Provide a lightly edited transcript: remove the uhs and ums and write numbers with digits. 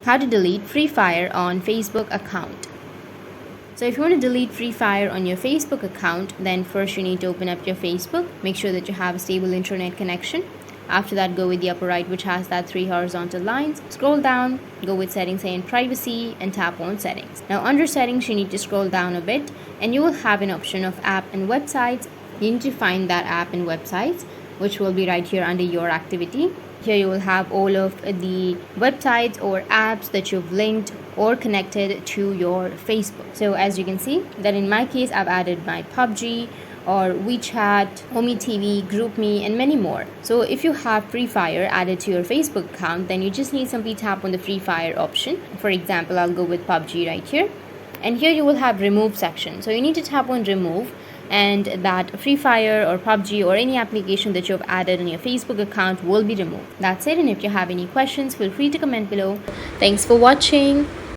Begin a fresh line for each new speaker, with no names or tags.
how to delete Free Fire on Facebook account. So if you want to delete Free Fire on your Facebook account, then first you need to open up your Facebook. Make sure that you have a stable internet connection. After that, go with the upper right, which has that 3 horizontal lines. Scroll down, go with settings and privacy, and tap on settings. Now under settings, you need to scroll down a bit and you will have an option of app and websites. You need to find that app and websites, which will be right here under your activity. Here you will have all of the websites or apps that you've linked or connected to your Facebook. So as you can see that in my case, I've added my PUBG or WeChat, Homey TV, GroupMe, and many more. So if you have Free Fire added to your Facebook account, then you just need simply tap on the Free Fire option. For example, I'll go with PUBG right here. And here you will have remove section. So you need to tap on remove, and that Free Fire or PUBG or any application that you've added on your Facebook account will be removed. That's it. And if you have any questions, feel free to comment below. Thanks for watching.